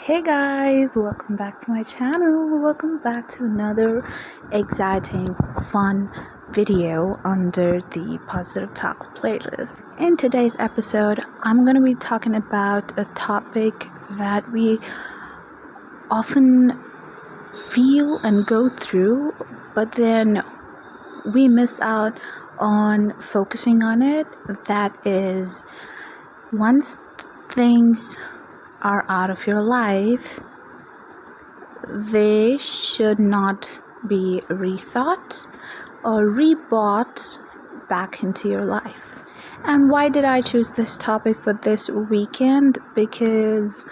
Hey guys, welcome back to my channel. Welcome back to another exciting, fun video under the Positive Talk playlist. In today's episode, I'm going to be talking about a topic that we often feel and go through, but then we miss out on focusing on it. That is, once things are out of your life, they should not be rethought or rebought back into your life. And why did I choose this topic for this weekend? Because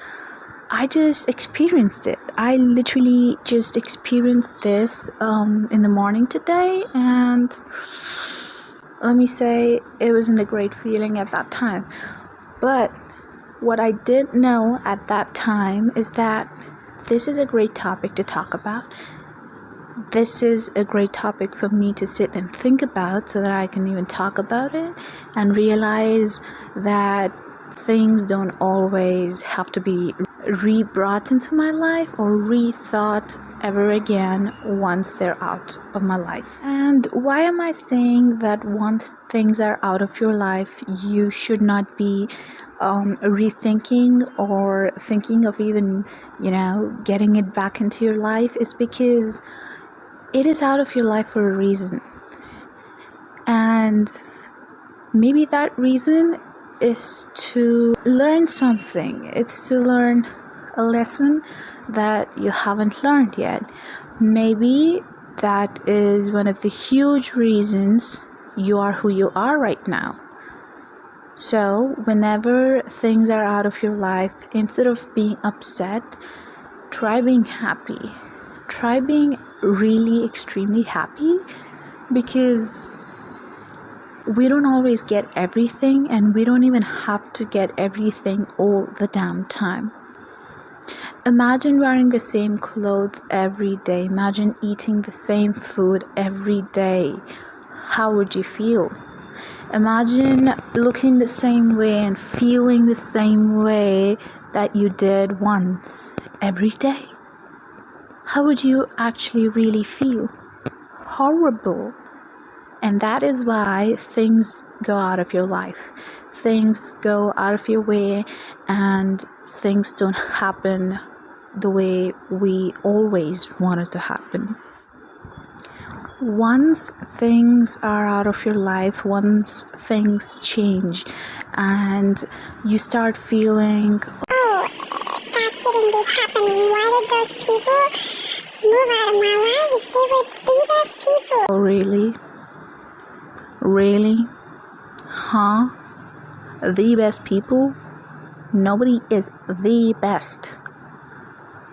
I just experienced it. I literally just experienced this in the morning today, and let me say it wasn't a great feeling at that time. But what I didn't know at that time is that this is a great topic to talk about. This is a great topic for me to sit and think about so that I can even talk about it and realize that things don't always have to be re-brought into my life or rethought ever again once they're out of my life. And why am I saying that once things are out of your life, you should not be rethinking or thinking of even, getting it back into your life? Is because it is out of your life for a reason. And maybe that reason is to learn something. It's to learn a lesson that you haven't learned yet. Maybe that is one of the huge reasons you are who you are right now. So whenever things are out of your life, instead of being upset, try being happy. Try being really extremely happy, because we don't always get everything, and we don't even have to get everything all the damn time. Imagine wearing the same clothes every day. Imagine eating the same food every day. How would you feel? Imagine looking the same way and feeling the same way that you did once every day. How would you actually really feel? Horrible. And that is why things go out of your life. Things go out of your way, and things don't happen the way we always want it to happen. Once things are out of your life, once things change, and you start feeling, that shouldn't be happening. Why did those people move out of my life? They were the best people. oh, really? Really? Huh? The best people? Nobody is the best.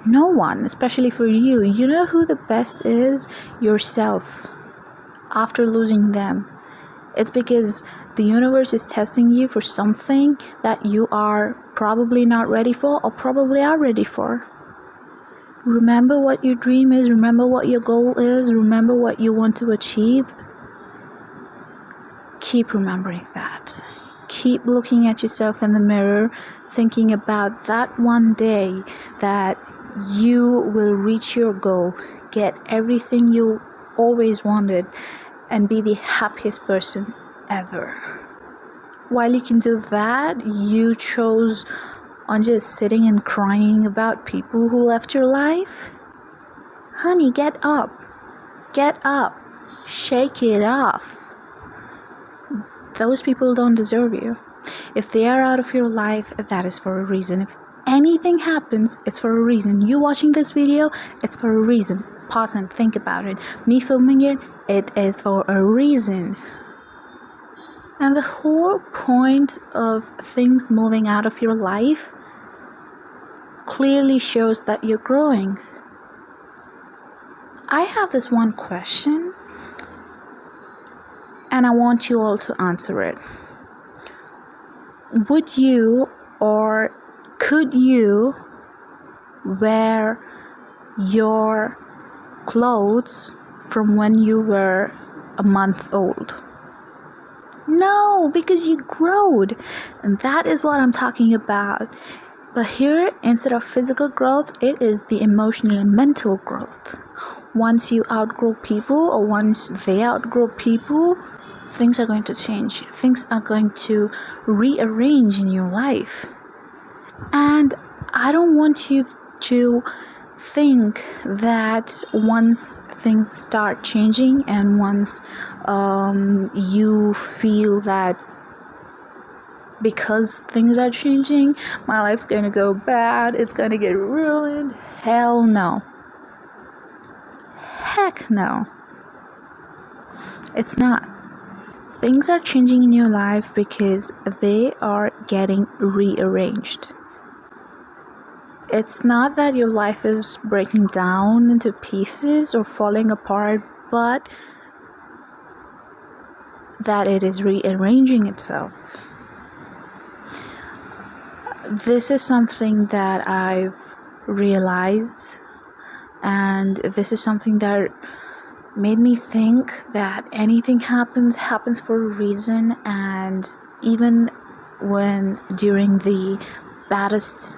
No one, especially for you. You know who the best is? Yourself. After losing them. It's because the universe is testing you for something that you are probably not ready for, or probably are ready for. Remember what your dream is. Remember what your goal is. Remember what you want to achieve. Keep remembering that. Keep looking at yourself in the mirror, thinking about that one day that you will reach your goal, get everything you always wanted, and be the happiest person ever. While you can do that, you chose on just sitting and crying about people who left your life? Honey, get up. Get up. Shake it off. Those people don't deserve you. If they are out of your life, that is for a reason. If anything happens, it's for a reason. You watching this video, it's for a reason. Pause and think about it. Me filming it, it is for a reason. And the whole point of things moving out of your life clearly shows that you're growing. I have this one question, and I want you all to answer it. Would you or could you wear your clothes from when you were a month old? No, because you growed. And that is what I'm talking about. But here, instead of physical growth, it is the emotional and mental growth. Once you outgrow people, or once they outgrow people, things are going to change. Things are going to rearrange in your life. And I don't want you to think that once things start changing and once you feel that because things are changing, my life's going to go bad, it's going to get ruined. Hell no. Heck no. It's not. Things are changing in your life because they are getting rearranged. It's not that your life is breaking down into pieces or falling apart, but that it is rearranging itself. This is something that I've realized, and this is something that made me think that anything happens for a reason. And even when during the baddest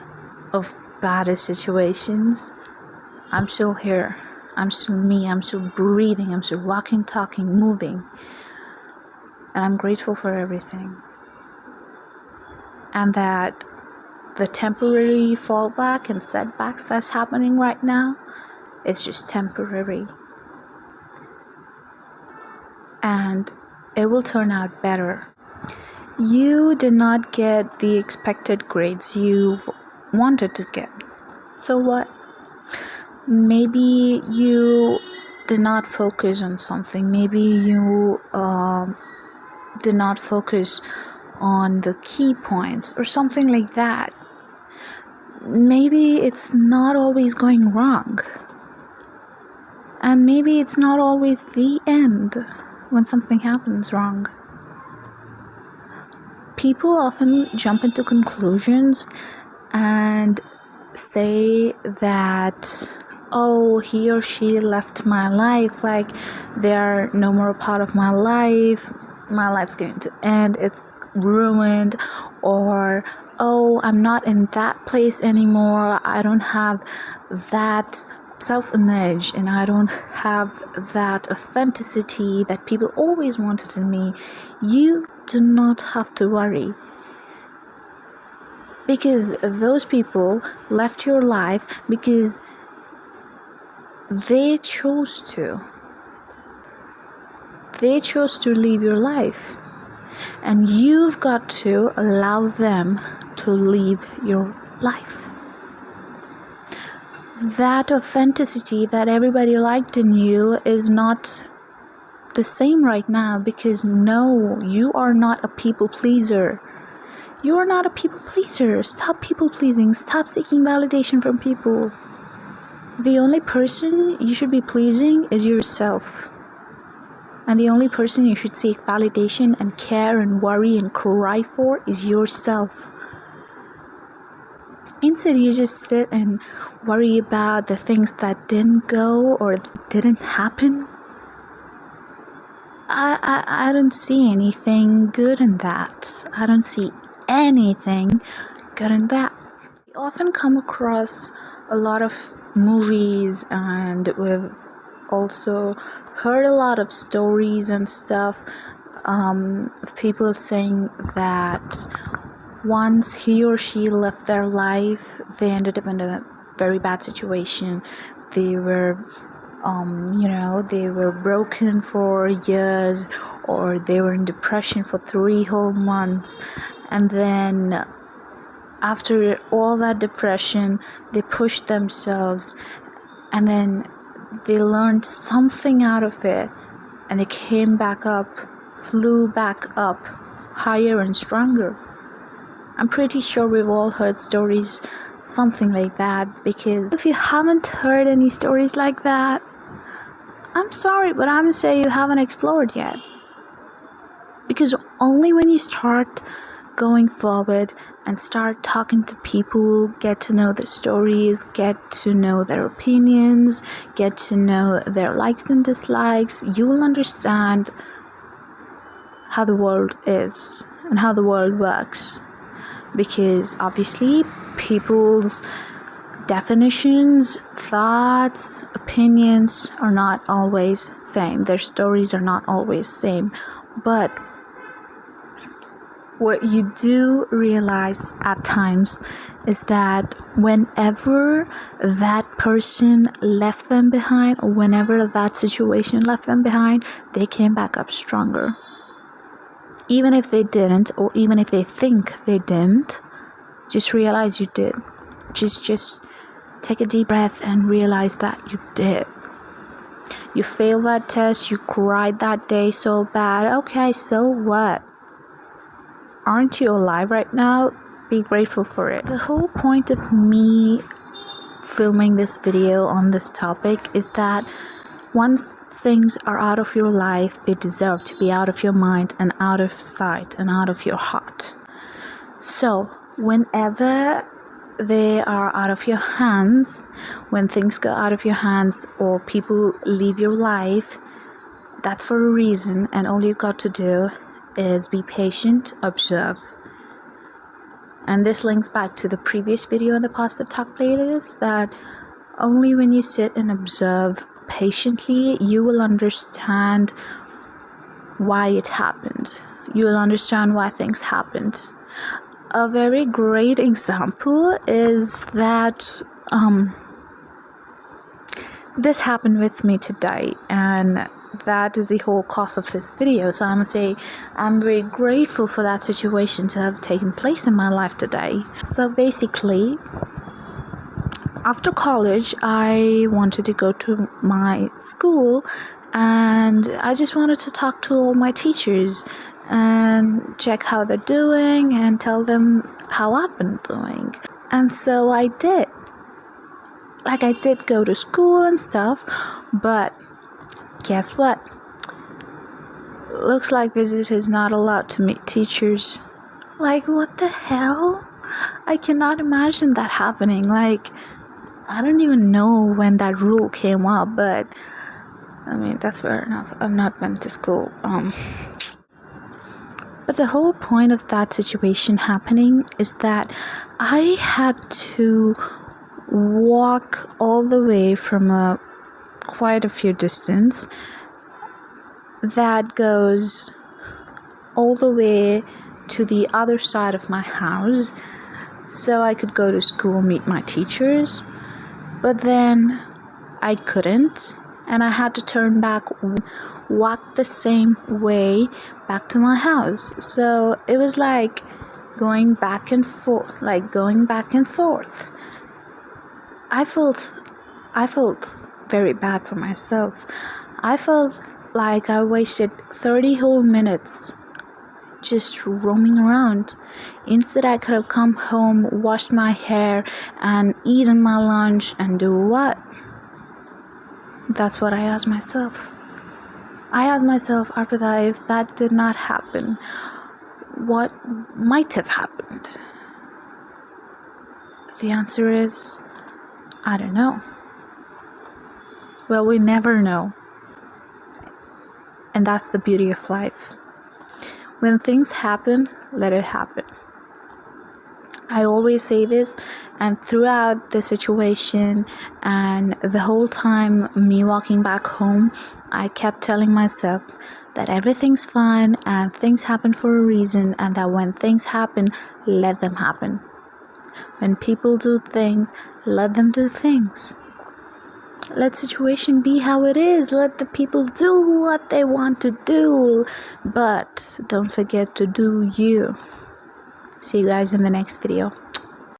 of baddest situations, I'm still here, I'm still me, I'm still breathing, I'm still walking, talking, moving, and I'm grateful for everything. And that the temporary fallback and setbacks that's happening right now is just temporary, and it will turn out better. You did not get the expected grades you wanted to get. So what? Maybe you did not focus on something. Maybe you did not focus on the key points or something like that. Maybe it's not always going wrong. And maybe it's not always the end when something happens wrong. People often jump into conclusions and say that, oh, he or she left my life, like they're no more a part of my life's going to end, it's ruined, or oh, I'm not in that place anymore, I don't have that self-image and I don't have that authenticity that people always wanted in me. You do not have to worry, because those people left your life because they chose to leave your life, and you've got to allow them to leave your life. That authenticity that everybody liked in you is not the same right now, because no, you are not a people pleaser. You are not a people pleaser. Stop people pleasing. Stop seeking validation from people. The only person you should be pleasing is yourself. And the only person you should seek validation and care and worry and cry for is yourself. Instead, you just sit and worry about the things that didn't go or didn't happen. I don't see anything good in that. I don't see anything good in that. We often come across a lot of movies, and we've also heard a lot of stories and stuff of people saying that once he or she left their life, they ended up in a very bad situation. They were they were broken for years, or they were in depression for 3 whole months, and then after all that depression, they pushed themselves, and then they learned something out of it, and they came back up, flew back up, higher and stronger. I'm pretty sure we've all heard stories something like that, because if you haven't heard any stories like that, I'm sorry, but I'm gonna say you haven't explored yet. Because only when you start going forward and start talking to people, get to know their stories, get to know their opinions, get to know their likes and dislikes, you will understand how the world is and how the world works. Because obviously people's definitions, thoughts, opinions are not always same. Their stories are not always same. But what you do realize at times is that whenever that person left them behind, or whenever that situation left them behind, they came back up stronger. Even if they didn't, or even if they think they didn't, just realize you did. Just take a deep breath and realize that you did. You failed that test, you cried that day so bad. Okay, so what? Aren't you alive right now? Be grateful for it. The whole point of me filming this video on this topic is that once things are out of your life, they deserve to be out of your mind and out of sight and out of your heart. So whenever they are out of your hands, when things go out of your hands or people leave your life, that's for a reason, and all you got to do is be patient, observe. And this links back to the previous video in the Positive Talk playlist, that only when you sit and observe patiently, you will understand why it happened. You will understand why things happened. A very great example is that this happened with me today, and that is the whole cause of this video. So I'm gonna say I'm very grateful for that situation to have taken place in my life today. So basically, after college, I wanted to go to my school, and I just wanted to talk to all my teachers and check how they're doing and tell them how I've been doing. And so I did. Like, I did go to school and stuff, but guess what? Looks like visitors not allowed to meet teachers. Like, what the hell? I cannot imagine that happening. Like, I don't even know when that rule came up, but I mean, that's fair enough. I've not been to school. But the whole point of that situation happening is that I had to walk all the way from quite a few distance that goes all the way to the other side of my house so I could go to school, meet my teachers. But then I couldn't, and I had to turn back, walk the same way back to my house. So it was like going back and forth. I felt very bad for myself. I felt like I wasted 30 whole minutes just roaming around. Instead, I could have come home, washed my hair, and eaten my lunch, and do what? That's what I asked myself. I asked myself after that, if that did not happen, what might have happened? The answer is, I don't know. Well, we never know. And that's the beauty of life. When things happen, let it happen. I always say this, and throughout the situation and the whole time me walking back home, I kept telling myself that everything's fine and things happen for a reason, and that when things happen, let them happen. When people do things, let them do things. Let situation be how it is. Let the people do what they want to do. But don't forget to do you. See you guys in the next video.